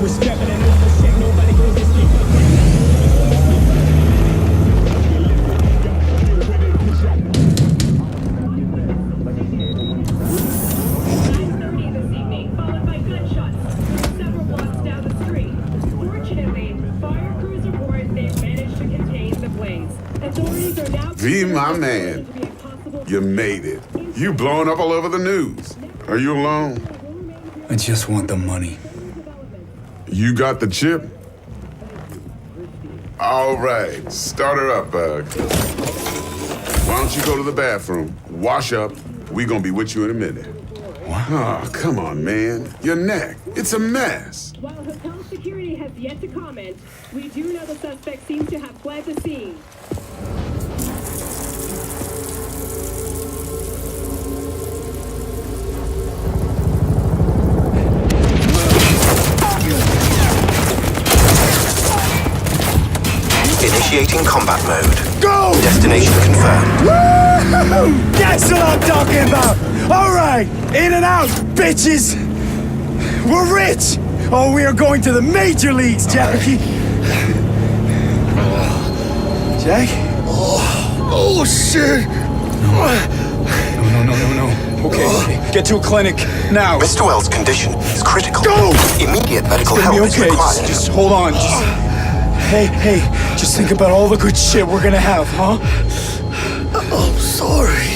respect, but I know for shit, nobody goes to sleep. V, my man, you made it. You blowing up all over the news. Are you alone? I just want the money. You got the chip? All right, start her up, Bug. Why don't you go to the bathroom, wash up, we gonna be with you in a minute. What? Oh, come on, man. Your neck, it's a mess. While hotel security has yet to comment, we do know the suspect seems to have fled the scene. Initiating combat mode. Go! Destination confirmed. Woo! That's what I'm talking about! Alright! In and out, bitches! We're rich! Oh, we are going to the major leagues, Jackie! Jack? Oh, shit! No. Okay. Get to a clinic, now. Mr. Wells' condition is critical. Go! Immediate medical It's gonna help be okay. is required. Just hold on. Hey, just think about all the good shit we're gonna have, huh? I'm sorry.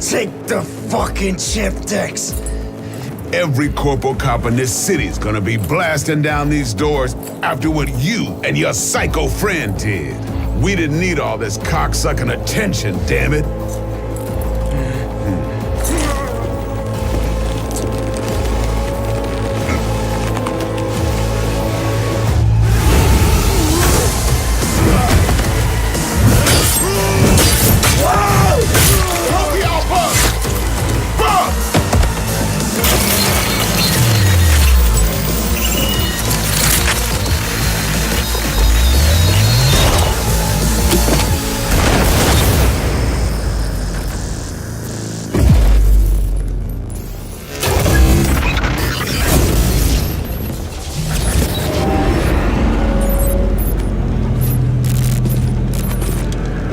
Take the fucking chip, Dex. Every corporal cop in this city's gonna be blasting down these doors after what you and your psycho friend did. We didn't need all this cocksucking attention, damn it.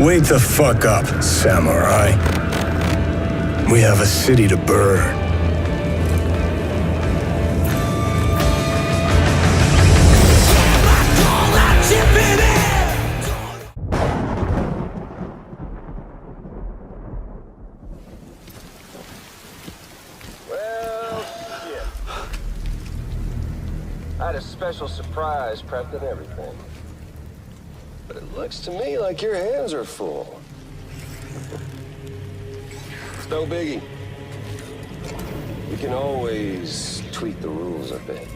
Wake the fuck up, samurai. We have a city to burn. Well, shit. I had a special surprise prepped and everything. But it looks to me like your hands are full. It's no biggie. We can always tweak the rules a bit.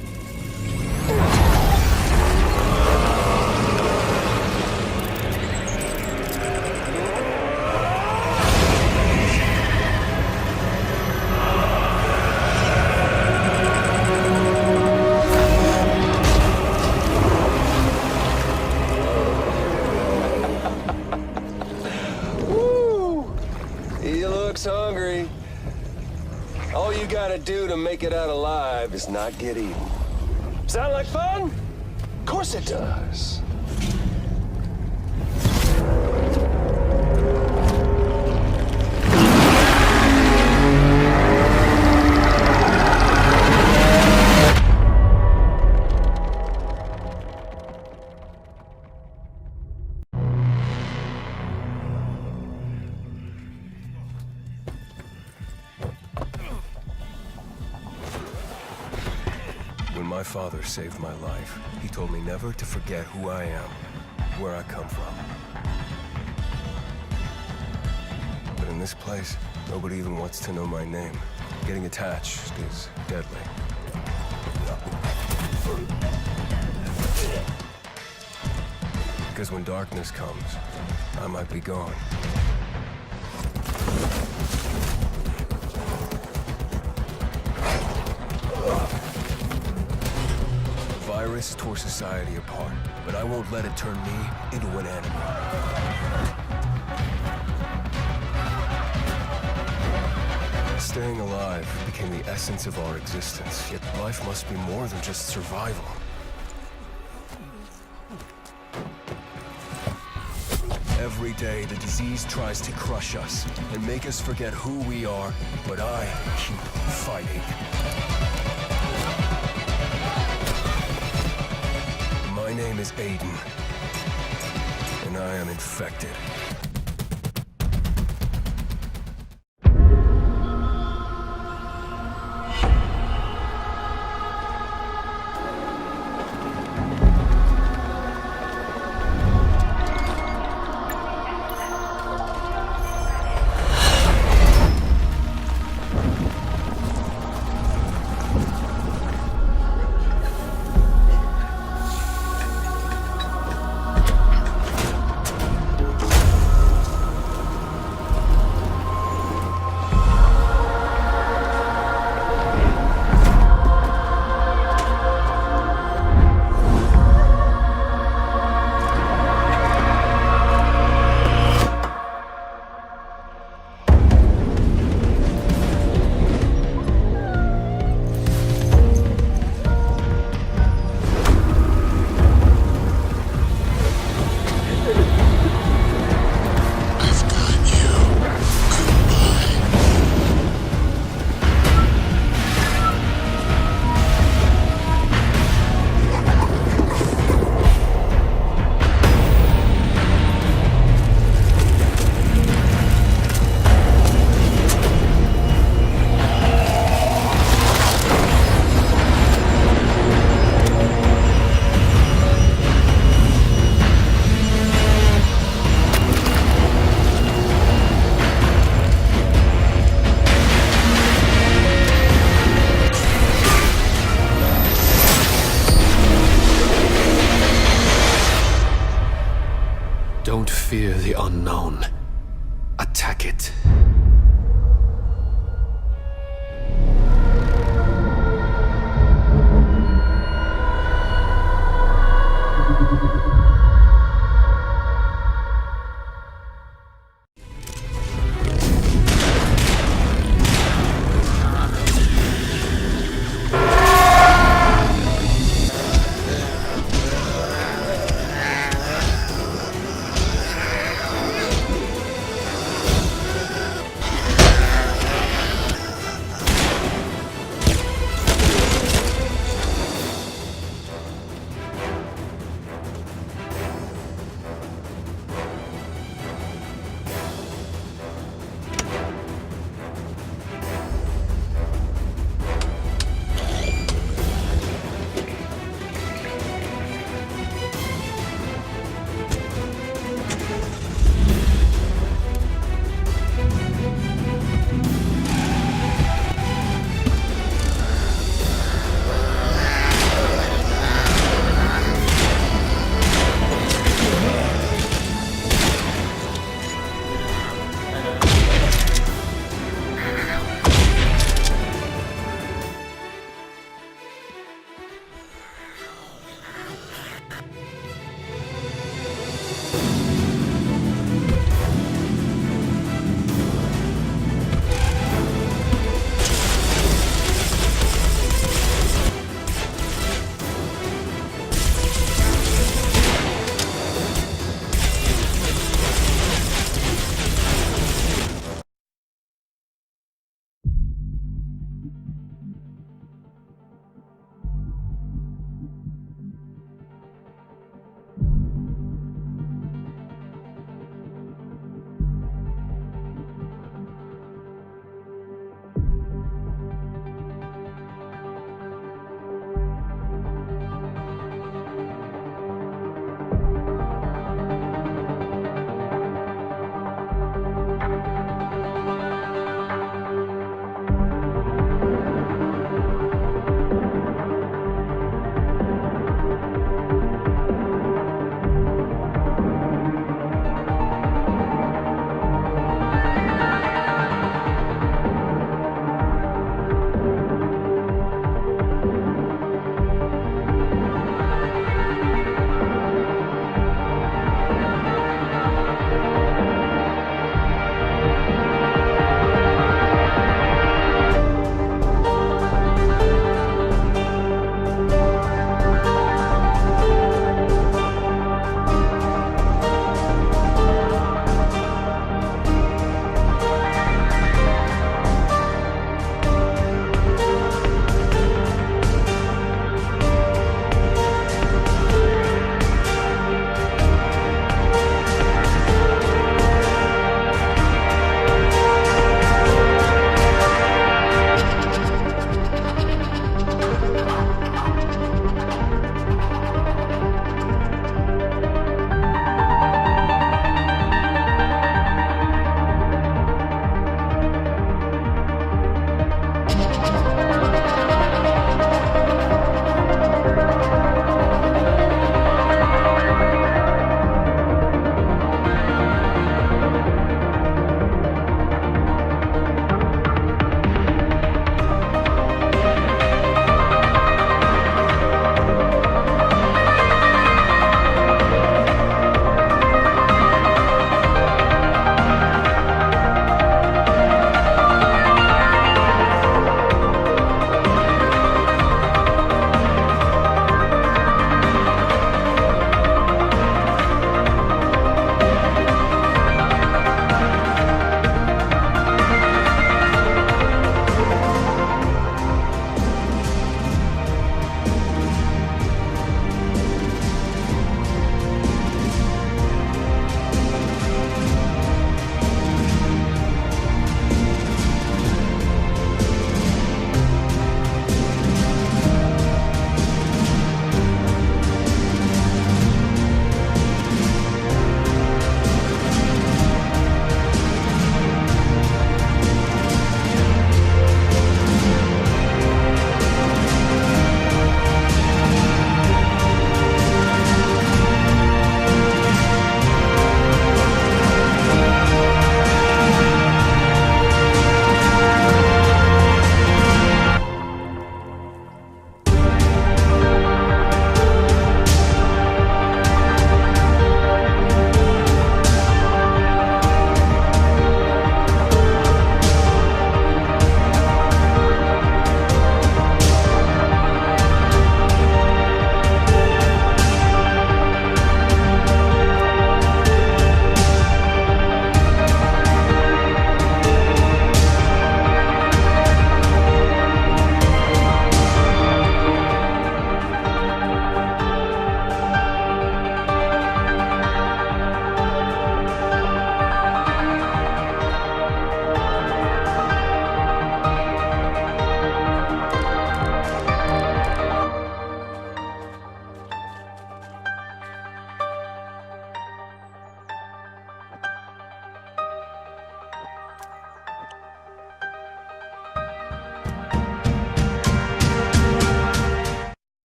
Hungry. All you gotta do to make it out alive is not get eaten. Sound like fun? Of course it does. When my father saved my life, he told me never to forget who I am, where I come from. this place, nobody even wants to know my name. Getting attached is deadly. Because when darkness comes, I might be gone. Virus tore society apart, but I won't let it turn me into an enemy. Staying alive became the essence of our existence, yet life must be more than just survival. Every day, the disease tries to crush us and make us forget who we are, but I keep fighting. My name is Aiden, and I am infected. Don't fear the unknown. Attack it.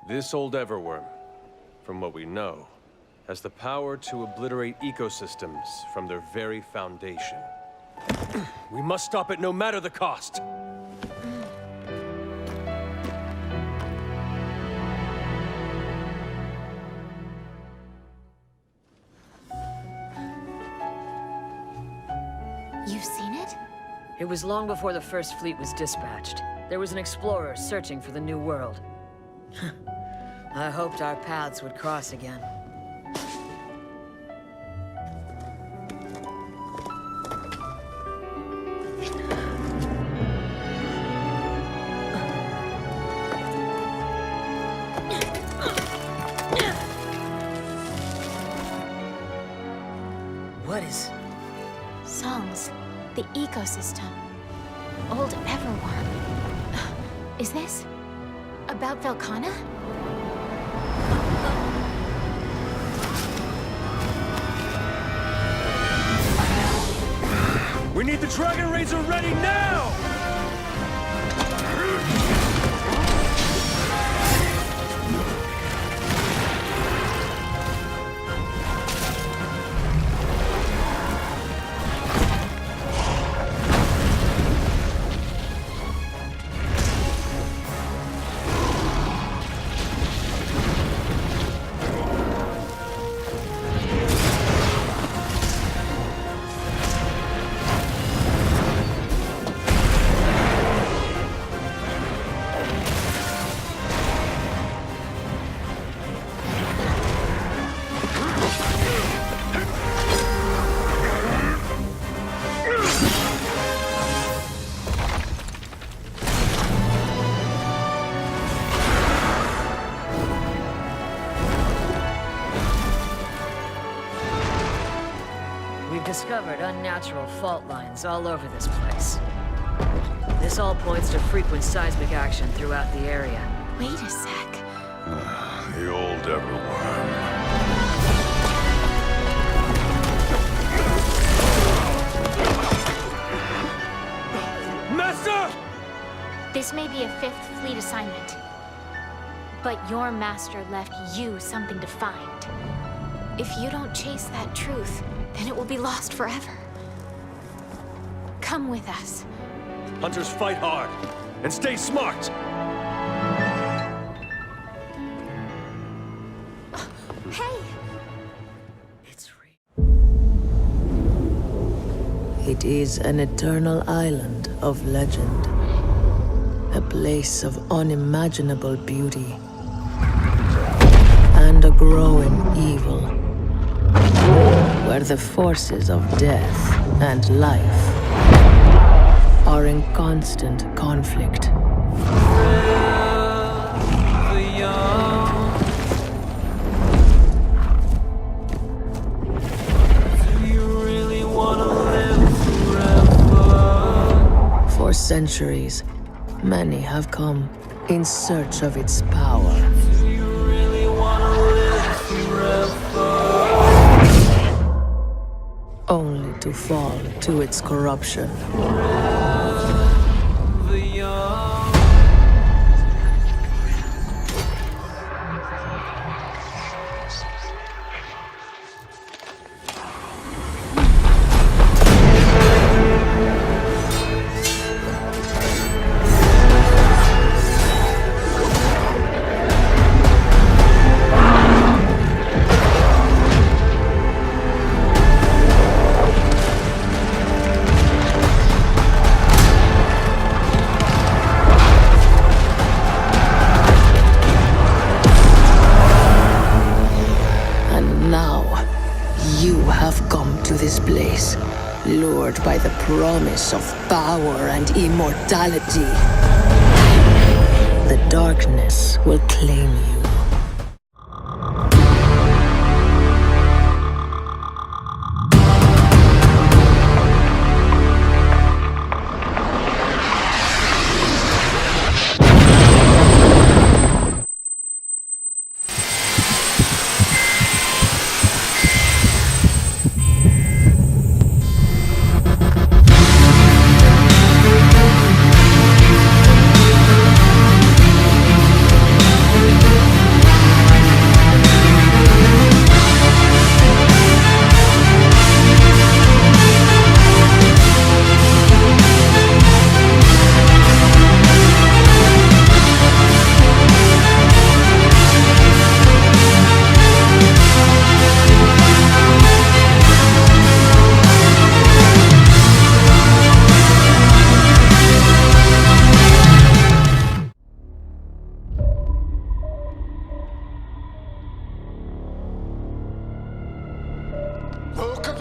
This old Everworm, from what we know, has the power to obliterate ecosystems from their very foundation. We must stop it no matter the cost! You've seen it? It was long before the first fleet was dispatched. There was an explorer searching for the New World. I hoped our paths would cross again. What is... Songs. The ecosystem. Old Everworm. Is this... about Velkhana? We need the Dragon Razor ready now! We've discovered unnatural fault lines all over this place. This all points to frequent seismic action throughout the area. Wait a sec. The old Everworm. Master! This may be a 5th fleet assignment. But your master left you something to find. If you don't chase that truth, then it will be lost forever. Come with us. Hunters fight hard, and stay smart! Hey! It's real. It is an eternal island of legend. A place of unimaginable beauty. And a growing evil. Where the forces of death and life are in constant conflict. For centuries, many have come in search of its power. Only to fall to its corruption. Lured by the promise of power and immortality. The darkness will claim you.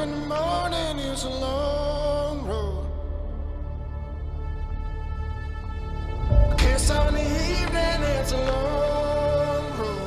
in the morning is a long road. A kiss on the evening is a long road.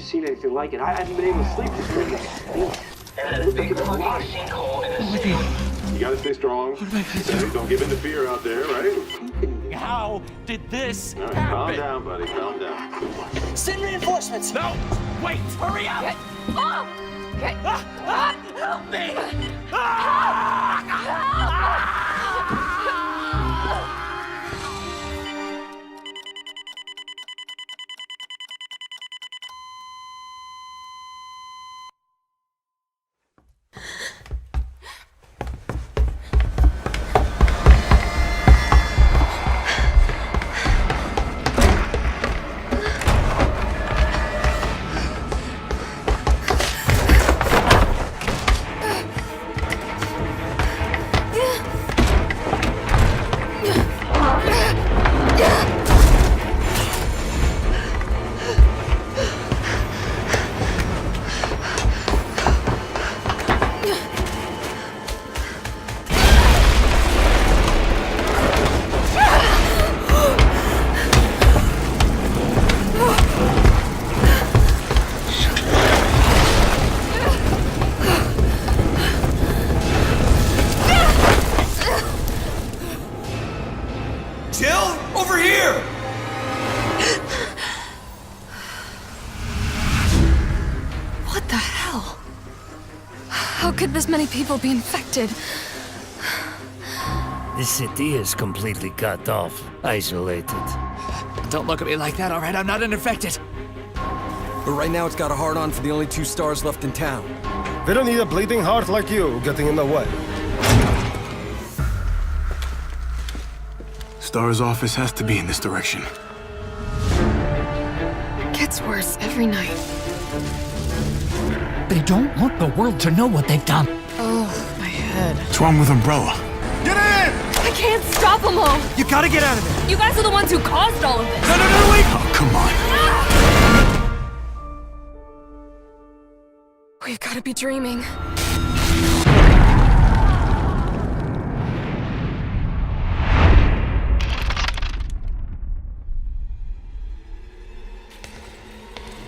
Seen anything like it. I haven't been able to sleep this weekend. You gotta stay strong. Don't give in to fear out there, right? How did this All right, happen? calm down, buddy. Calm down. Send reinforcements! No! Wait! Hurry up! Help me! How could this many people be infected? This city is completely cut off, isolated. Don't look at me like that, alright? I'm not infected. But right now it's got a hard-on for the only 2 stars left in town. They don't need a bleeding heart like you getting in the way. Star's office has to be in this direction. Get gets worse every night. They don't want the world to know what they've done. Oh, my head. What's wrong with Umbrella? Get in! I can't stop them all! You gotta get out of there! You guys are the ones who caused all of this! No, wait! Oh, come on. We've got to be dreaming.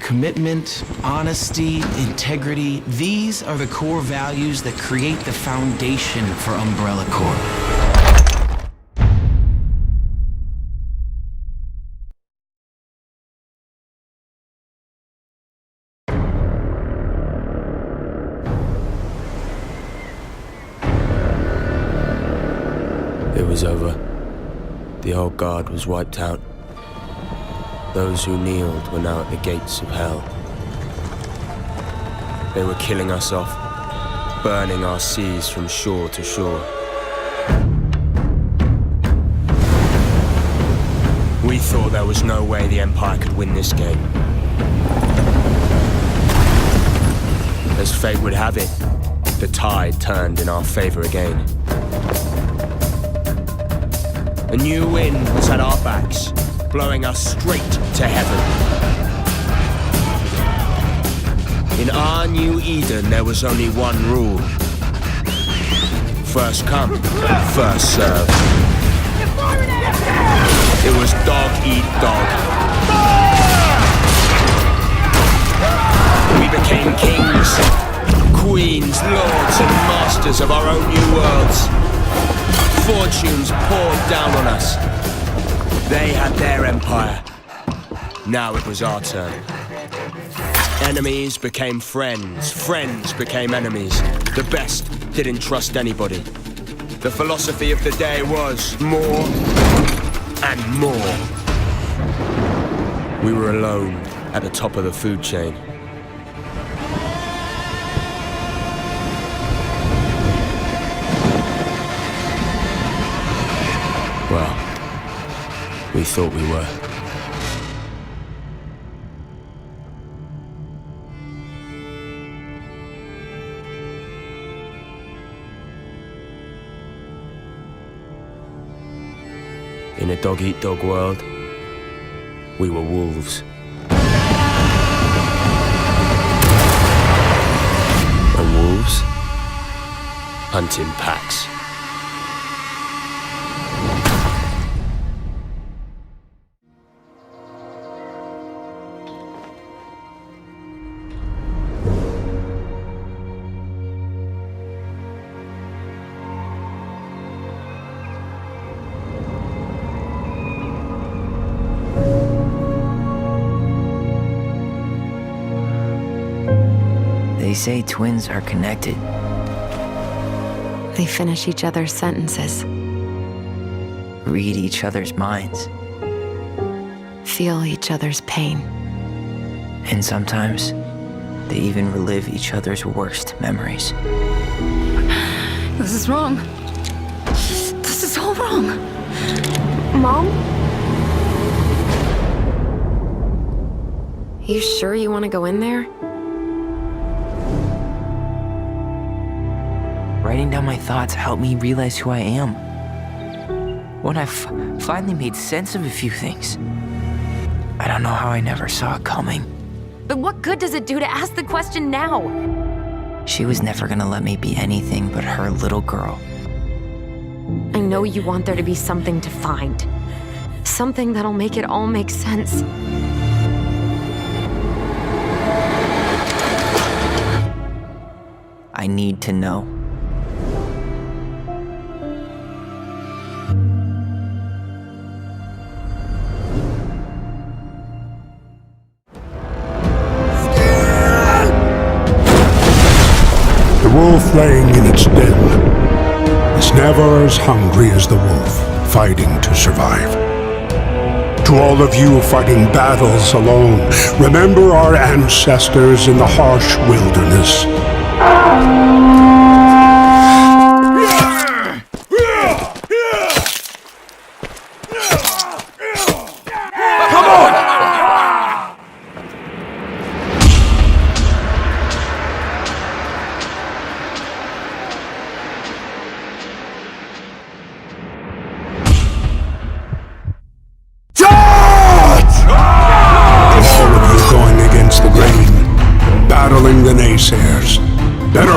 Commitment, honesty, integrity, these are the core values that create the foundation for Umbrella Corp. It was over. The old guard was wiped out. Those who kneeled were now at the gates of hell. They were killing us off, burning our seas from shore to shore. We thought there was no way the Empire could win this game. As fate would have it, the tide turned in our favor again. A new wind was at our backs, blowing us straight to heaven. In our new Eden, there was only one rule. First come, first serve. It was dog eat dog. We became kings, queens, lords, and masters of our own new worlds. Fortunes poured down on us. They had their empire. Now it was our turn. Enemies became friends. Friends became enemies. The best didn't trust anybody. The philosophy of the day was more and more. We were alone at the top of the food chain. Well, we thought we were. In a dog-eat-dog world, we were wolves. And wolves hunt in packs. They say twins are connected. They finish each other's sentences. Read each other's minds. Feel each other's pain. And sometimes, they even relive each other's worst memories. This is wrong. This is all wrong. Mom? You sure you want to go in there? Writing down my thoughts helped me realize who I am. When I finally made sense of a few things, I don't know how I never saw it coming. But what good does it do to ask the question now? She was never gonna let me be anything but her little girl. I know you want there to be something to find. Something that'll make it all make sense. I need to know. The wolf laying in its den is never as hungry as the wolf fighting to survive. To all of you fighting battles alone, remember our ancestors in the harsh wilderness. Come on!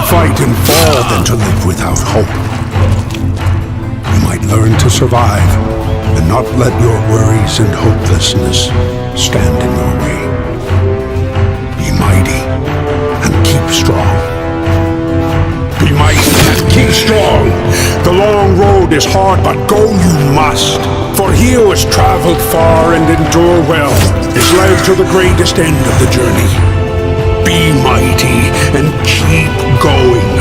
fight and fall than to live without hope. You might learn to survive and not let your worries and hopelessness stand in your way. Be mighty and keep strong. Be mighty and keep strong. The long road is hard, but go you must. For he who has traveled far and endure well is led to the greatest end of the journey. Be mighty and keep going.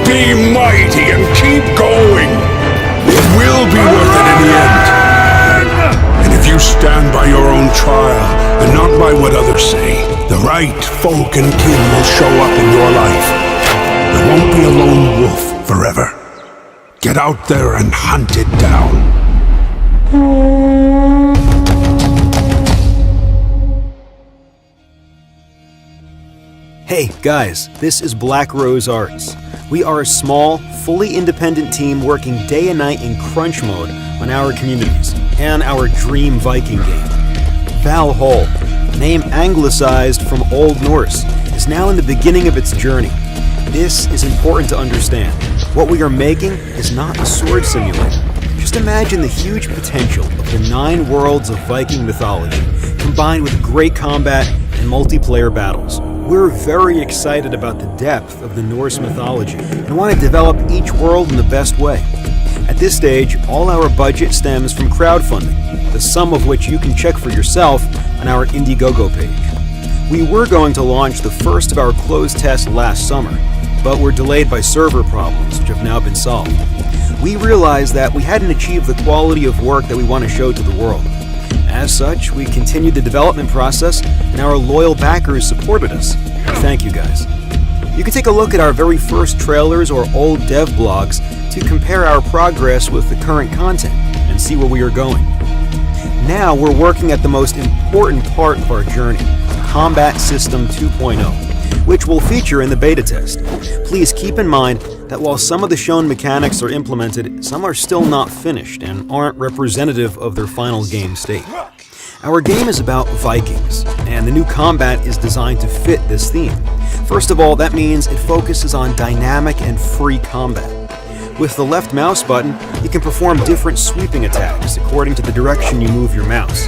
Be mighty and keep going. It will be worth it in the end. And if you stand by your own trial and not by what others say, the right folk and kin will show up in your life. You won't be a lone wolf forever. Get out there and hunt it down. Hey guys, this is Black Rose Arts. We are a small, fully independent team working day and night in crunch mode on our communities and our dream Viking game. Valhalla, name anglicized from Old Norse, is now in the beginning of its journey. This is important to understand. What we are making is not a sword simulator. Just imagine the huge potential of the 9 worlds of Viking mythology, combined with great combat and multiplayer battles. We're very excited about the depth of the Norse mythology and want to develop each world in the best way. At this stage, all our budget stems from crowdfunding, the sum of which you can check for yourself on our Indiegogo page. We were going to launch the first of our closed tests last summer, but were delayed by server problems, which have now been solved. We realized that we hadn't achieved the quality of work that we want to show to the world. As such, we continued the development process, and our loyal backers supported us. Thank you guys. You can take a look at our very first trailers or old dev blogs to compare our progress with the current content and see where we are going. Now we're working at the most important part of our journey, Combat System 2.0, which will feature in the beta test. Please keep in mind that while some of the shown mechanics are implemented, some are still not finished and aren't representative of their final game state. Our game is about Vikings, and the new combat is designed to fit this theme. First of all, that means it focuses on dynamic and free combat. With the left mouse button, you can perform different sweeping attacks according to the direction you move your mouse.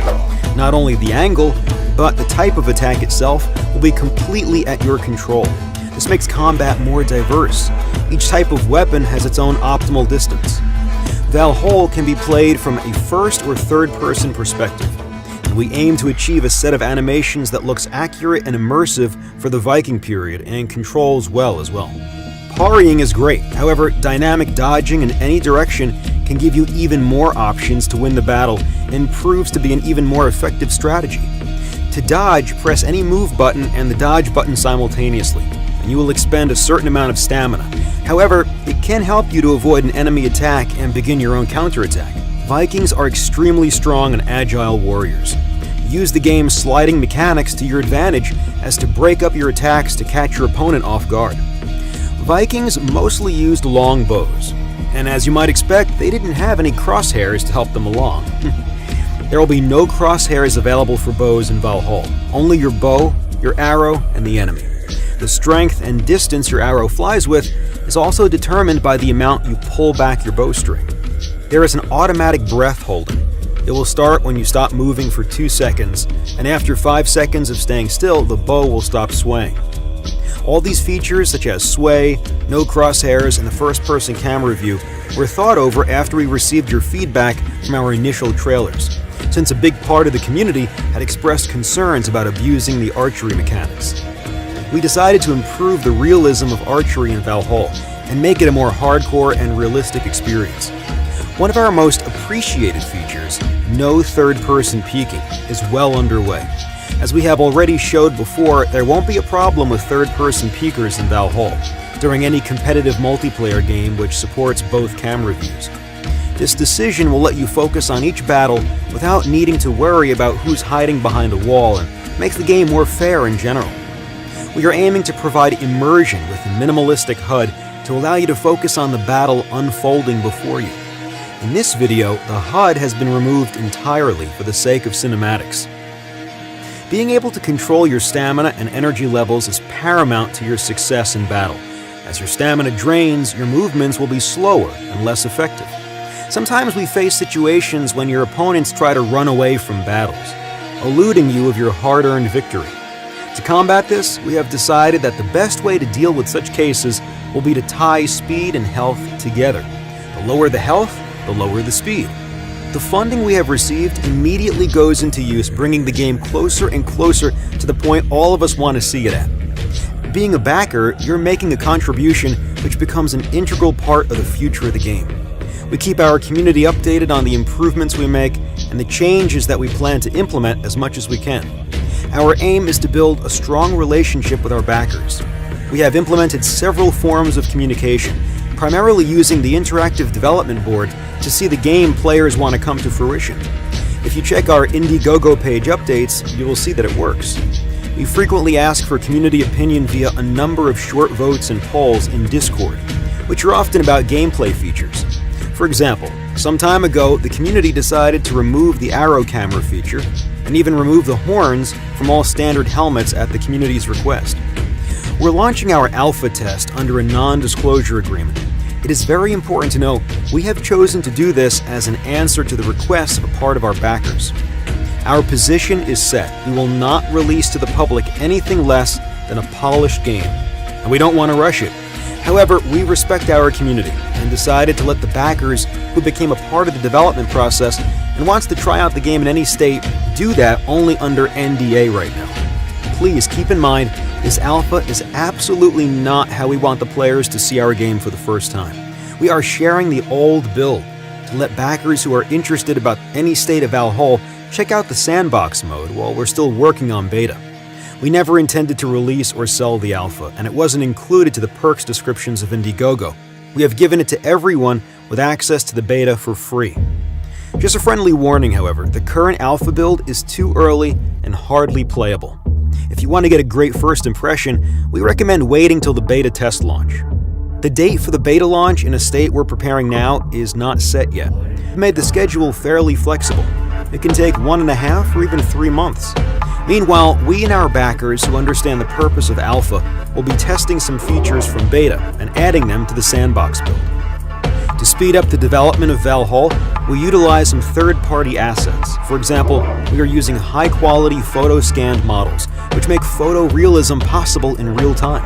Not only the angle, but the type of attack itself will be completely at your control. This makes combat more diverse. Each type of weapon has its own optimal distance. Valhalla can be played from a first or third person perspective, and we aim to achieve a set of animations that looks accurate and immersive for the Viking period and controls well as well. Parrying is great, however, dynamic dodging in any direction can give you even more options to win the battle and proves to be an even more effective strategy. To dodge, press any move button and the dodge button simultaneously, and you will expend a certain amount of stamina. However, it can help you to avoid an enemy attack and begin your own counterattack. Vikings are extremely strong and agile warriors. Use the game's sliding mechanics to your advantage as to break up your attacks to catch your opponent off guard. Vikings mostly used long bows, and as you might expect, they didn't have any crosshairs to help them along. There will be no crosshairs available for bows in Valhalla, only your bow, your arrow, and the enemy. The strength and distance your arrow flies with is also determined by the amount you pull back your bowstring. There is an automatic breath holding. It will start when you stop moving for 2 seconds, and after 5 seconds of staying still, the bow will stop swaying. All these features, such as sway, no crosshairs, and the first-person camera view, were thought over after we received your feedback from our initial trailers, since a big part of the community had expressed concerns about abusing the archery mechanics. We decided to improve the realism of archery in Valhalla and make it a more hardcore and realistic experience. One of our most appreciated features, no third-person peeking, is well underway. As we have already showed before, there won't be a problem with third-person peekers in Valhalla during any competitive multiplayer game which supports both camera views. This decision will let you focus on each battle without needing to worry about who's hiding behind a wall and makes the game more fair in general. We are aiming to provide immersion with a minimalistic HUD to allow you to focus on the battle unfolding before you. In this video, the HUD has been removed entirely for the sake of cinematics. Being able to control your stamina and energy levels is paramount to your success in battle, As your stamina drains, your movements will be slower and less effective. Sometimes we face situations when your opponents try to run away from battles, eluding you of your hard-earned victory. To combat this, we have decided that the best way to deal with such cases will be to tie speed and health together. The lower the health, the lower the speed. The funding we have received immediately goes into use, bringing the game closer and closer to the point all of us want to see it at. Being a backer, you're making a contribution which becomes an integral part of the future of the game. We keep our community updated on the improvements we make and the changes that we plan to implement as much as we can. Our aim is to build a strong relationship with our backers. We have implemented several forms of communication, primarily using the interactive development board to see the game players want to come to fruition. If you check our Indiegogo page updates, you will see that it works. We frequently ask for community opinion via a number of short votes and polls in Discord, which are often about gameplay features. For example, some time ago, the community decided to remove the arrow camera feature and even remove the horns from all standard helmets at the community's request. We're launching our alpha test under a non-disclosure agreement. It is very important to know we have chosen to do this as an answer to the requests of a part of our backers. Our position is set. We will not release to the public anything less than a polished game, and we don't want to rush it. However, we respect our community and decided to let the backers who became a part of the development process and wants to try out the game in any state do that only under NDA right now. Please keep in mind, this alpha is absolutely not how we want the players to see our game for the first time. We are sharing the old build to let backers who are interested about any state of Valhalla check out the sandbox mode while we're still working on beta. We never intended to release or sell the alpha, and it wasn't included to the perks descriptions of Indiegogo. We have given it to everyone with access to the beta for free. Just a friendly warning, however, the current alpha build is too early and hardly playable. If you want to get a great first impression, we recommend waiting till the beta test launch. The date for the beta launch in a state we're preparing now is not set yet. We made the schedule fairly flexible. It can take 1.5 or even 3 months. Meanwhile, we and our backers who understand the purpose of alpha will be testing some features from beta and adding them to the sandbox build. To speed up the development of Valhalla, we utilize some third-party assets. For example, we are using high-quality photo-scanned models, which make photorealism possible in real time.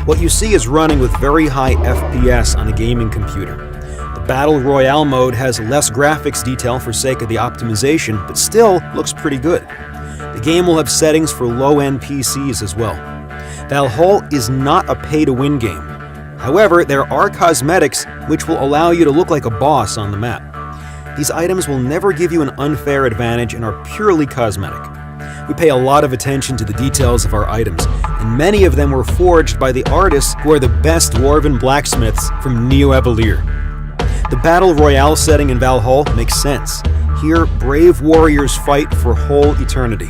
What you see is running with very high FPS on a gaming computer. The Battle Royale mode has less graphics detail for sake of the optimization, but still looks pretty good. The game will have settings for low-end PCs as well. Valhalla is not a pay-to-win game. However, there are cosmetics which will allow you to look like a boss on the map. These items will never give you an unfair advantage and are purely cosmetic. We pay a lot of attention to the details of our items, and many of them were forged by the artists who are the best dwarven blacksmiths from Neo Avalere. The Battle Royale setting in Valhalla makes sense. Here, brave warriors fight for whole eternity.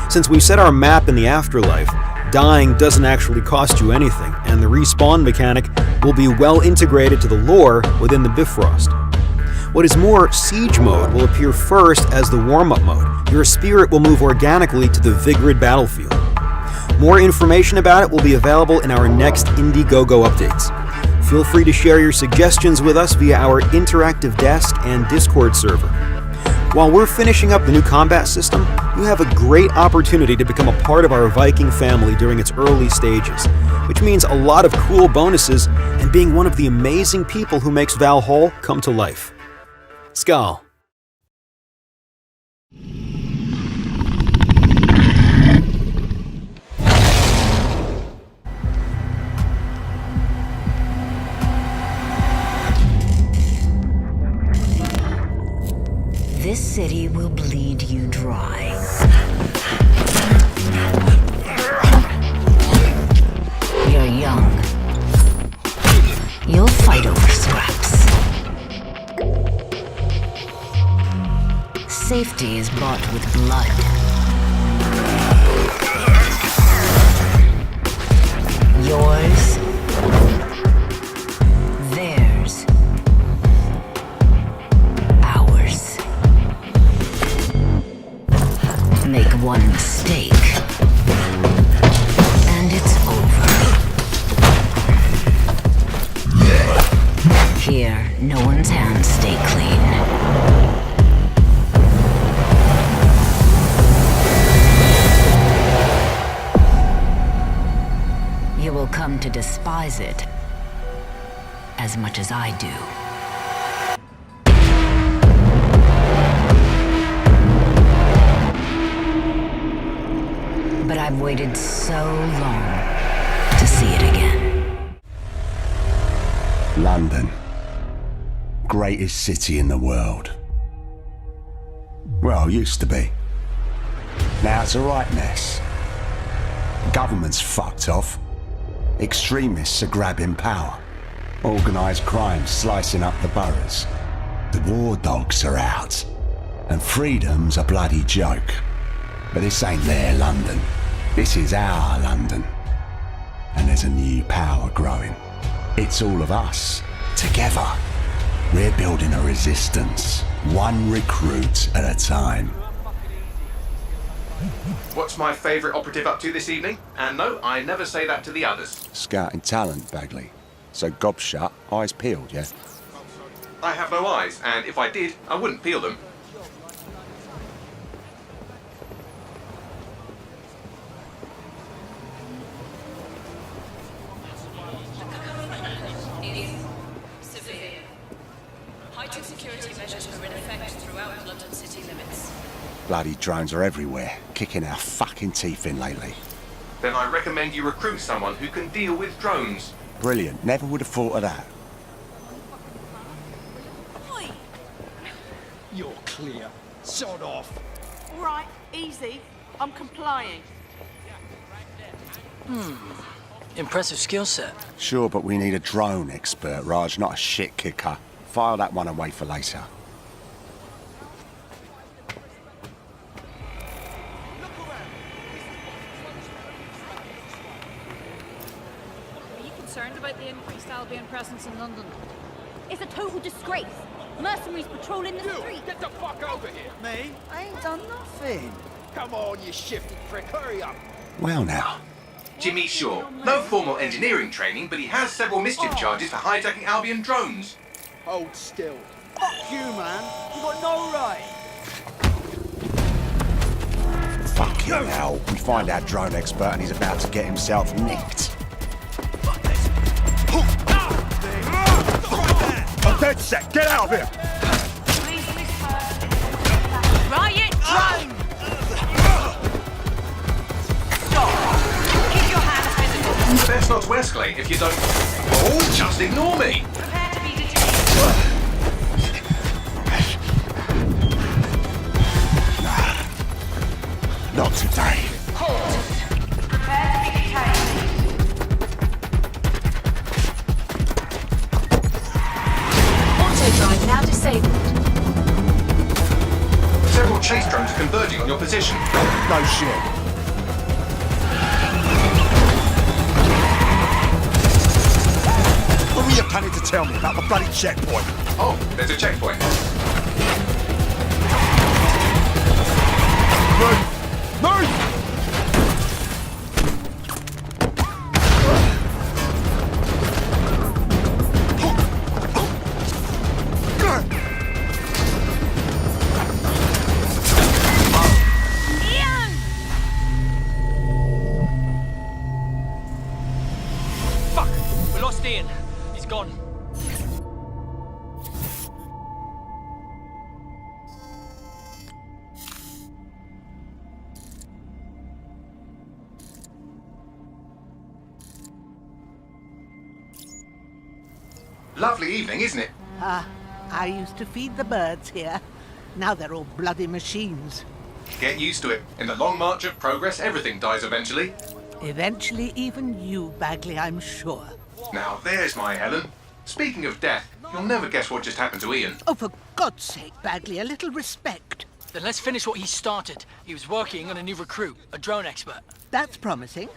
Since we set our map in the afterlife, dying doesn't actually cost you anything, and the respawn mechanic will be well integrated to the lore within the Bifrost. What is more, Siege mode will appear first as the warm-up mode. Your spirit will move organically to the Vigrid battlefield. More information about it will be available in our next Indiegogo updates. Feel free to share your suggestions with us via our interactive desk and Discord server. While we're finishing up the new combat system, you have a great opportunity to become a part of our Viking family during its early stages, which means a lot of cool bonuses and being one of the amazing people who makes Valhalla come to life. Skal. This city will bleed you dry. You're young. You'll fight over scraps. Safety is bought with blood. Yours. Theirs. Ours. Make one mistake, and it's over. prize it as much as I do. But I've waited so long to see it again. London. Greatest city in the world. Well, used to be. Now it's a right mess. The government's fucked off. Extremists are grabbing power. Organised crime slicing up the boroughs. The war dogs are out. And freedom's a bloody joke. But this ain't their London. This is our London. And there's a new power growing. It's all of us, together. We're building a resistance, one recruit at a time. What's my favourite operative up to this evening? And no, I never say that to the others. Scouting talent, Bagley. So gob shut, eyes peeled, yeah? I have no eyes, and if I did, I wouldn't peel them. Heightened security measures are in effect throughout London city limits. Bloody drones are everywhere, kicking our fucking teeth in lately. Then I recommend you recruit someone who can deal with drones. Brilliant, never would have thought of that. You're clear. Sod off. All right, easy. I'm complying. Impressive skill set. Sure, but we need a drone expert, Raj, not a shit kicker. File that one away for later. Are you concerned about the increased Albion presence in London? It's a total disgrace. Mercenaries patrolling the street. Get the fuck over here. Me? I ain't done nothing. Come on, you shifty prick. Hurry up. Well now. Jimmy Shaw. No formal engineering training, but he has several mischief charges for hijacking Albion drones. Hold still. Fuck you, man. You got no right. Fucking hell. We find our drone expert and he's about to get himself nicked. I'm dead set. Get out of here. Riot drone! Stop. Keep your hands visible. Best not to escalate if you don't... Oh, just ignore me. Prepare to be detained. Not today. Halt. Prepare to be detained. Auto-drive now disabled. Several chase drones are converging on your position. No shit. What were you planning to tell me about the bloody checkpoint? Oh, there's a checkpoint. Move! Fuck! We lost Ian. He's gone. Lovely evening, isn't it? I used to feed the birds here. Now they're all bloody machines. Get used to it. In the long march of progress, everything dies eventually. Eventually, even you, Bagley, I'm sure. Now, there's my Helen. Speaking of death, you'll never guess what just happened to Ian. Oh, for God's sake, Bagley, a little respect. Then let's finish what he started. He was working on a new recruit, a drone expert. That's promising.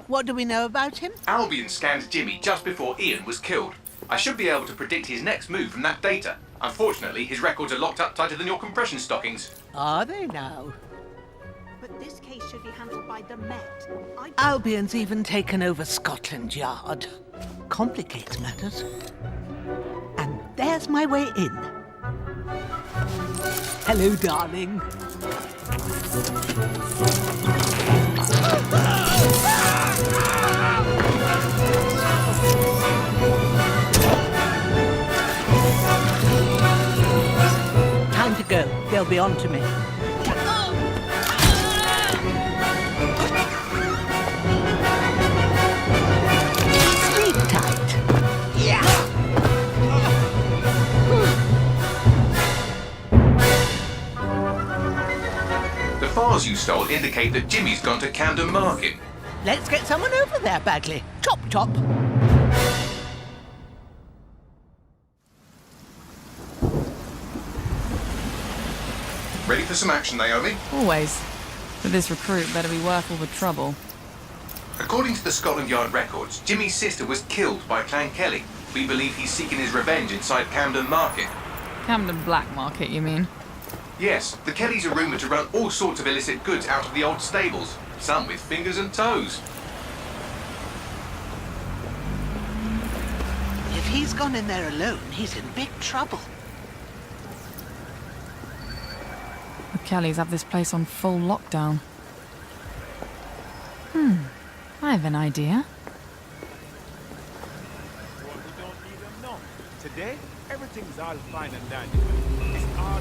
What do we know about him? Albion scanned Jimmy just before Ian was killed. I should be able to predict his next move from that data. Unfortunately, his records are locked up tighter than your compression stockings. Are they now? But this case should be handled by the Met. Albion's even taken over Scotland Yard. Complicates matters. And there's my way in. Hello, darling. they'll be on to me. Sleep tight. Yeah. The files you stole indicate that Jimmy's gone to Camden Market. Let's get someone over there, Bagley. Chop, chop. Ready for some action, Naomi? Always. But this recruit better be worth all the trouble. According to the Scotland Yard records, Jimmy's sister was killed by Clan Kelly. We believe he's seeking his revenge inside Camden Market. Camden Black Market, you mean? Yes, the Kellys are rumoured to run all sorts of illicit goods out of the old stables. Some with fingers and toes. If he's gone in there alone, he's in big trouble. The Kellys have this place on full lockdown. I have an idea. Today, everything's all fine and dandy. It's all...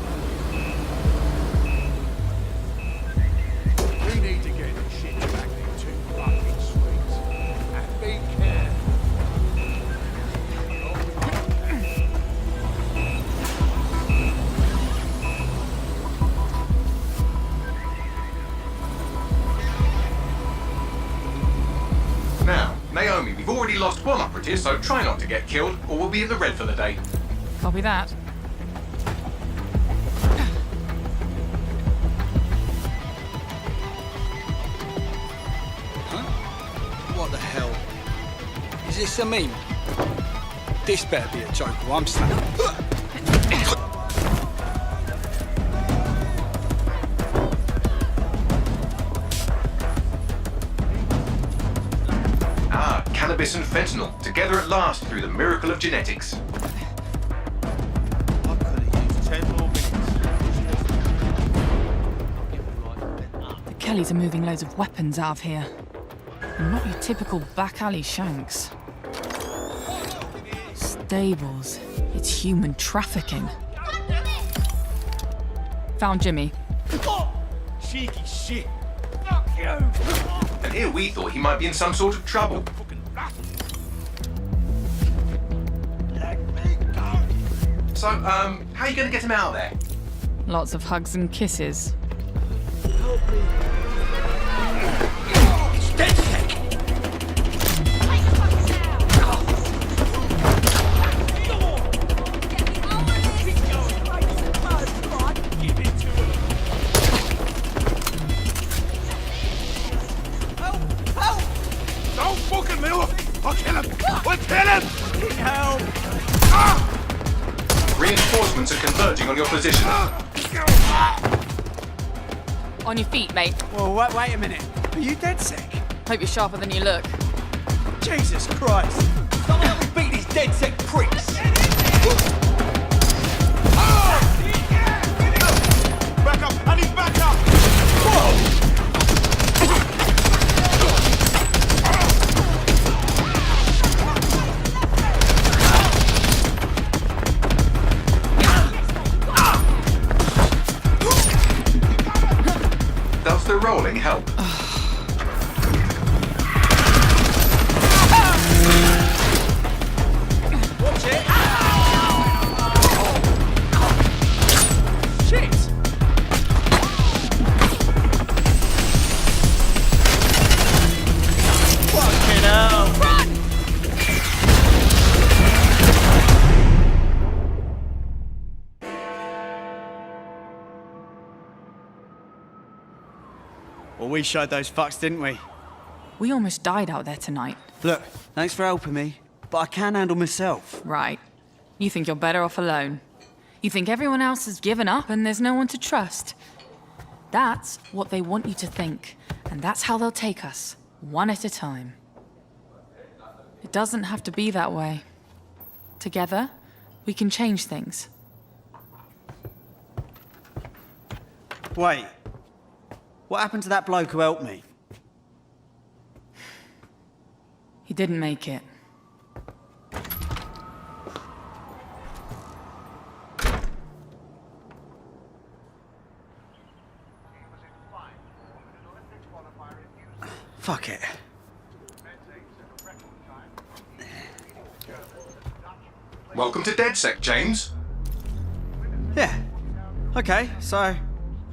We need to get the shit back into fucking streets. And be careful. Now, Naomi, we've already lost one operative, so try not to get killed, or we'll be in the red for the day. Copy that. Huh? What the hell? Is this a meme? This better be a joke or I'm slapping. Cannabis and fentanyl, together at last through the miracle of genetics. I could have used 10 more minutes. The Kellys are moving loads of weapons out of here. And not your typical back alley shanks. Stables. It's human trafficking. Found Jimmy. Cheeky shit. Fuck you! And here we thought he might be in some sort of trouble. So, how are you going to get him out of there? Lots of hugs and kisses. It's dead sick! Don't fucking move! I'll kill him! We'll kill him! Help! Reinforcements are converging on your position. On your feet, mate. Well, wait a minute. Are you dead sick? Hope you're sharper than you look. Jesus Christ! Don't let me beat these dead sick pricks! Back up! I need back up! Whoa! Does the rolling help? Watch it! Shit! Fucking hell! Run! Well, we showed those fucks, didn't we? We almost died out there tonight. Look, thanks for helping me, but I can handle myself. Right. You think you're better off alone. You think everyone else has given up and there's no one to trust. That's what they want you to think, and that's how they'll take us, one at a time. It doesn't have to be that way. Together, we can change things. Wait. What happened to that bloke who helped me? He didn't make it. Fuck it. Welcome to DedSec, James. Yeah. Okay, so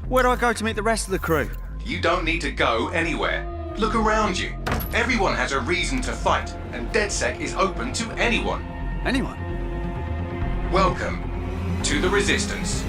where do I go to meet the rest of the crew? You don't need to go anywhere. Look around you. Everyone has a reason to fight, and DedSec is open to anyone. Anyone? Welcome to the Resistance.